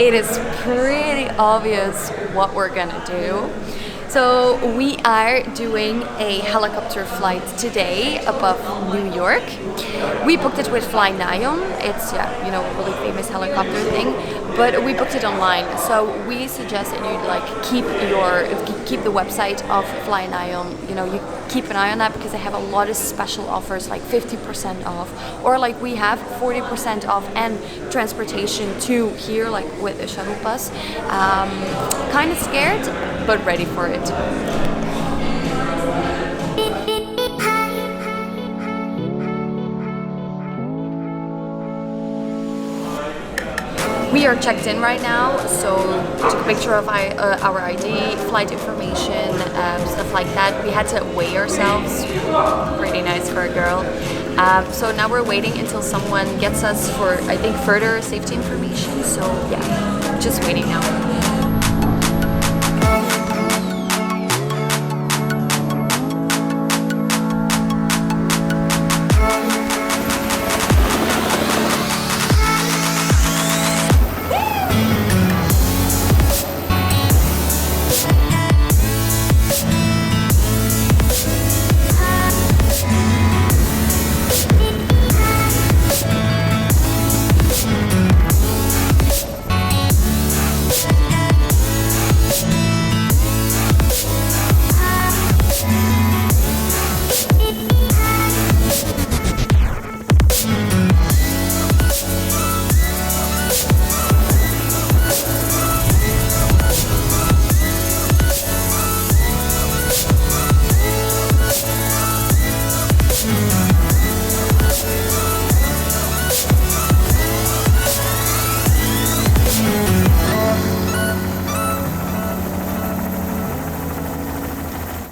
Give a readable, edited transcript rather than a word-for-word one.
it is pretty obvious what we're gonna do. So we are doing a helicopter flight today above New York. We booked it with Flynyon. It's a really famous helicopter thing, but we booked it online. So we suggest that you keep the website of Flynyon. You keep an eye on that because they have a lot of special offers, like 50% off, or like we have 40% off and transportation to here, like with a shuttle bus. Kind of scared, but ready for it. We are checked in right now, so took a picture of our ID, flight information, stuff like that. We had to weigh ourselves, pretty nice for a girl. So now we're waiting until someone gets us for, I think, further safety information. So yeah, just waiting now.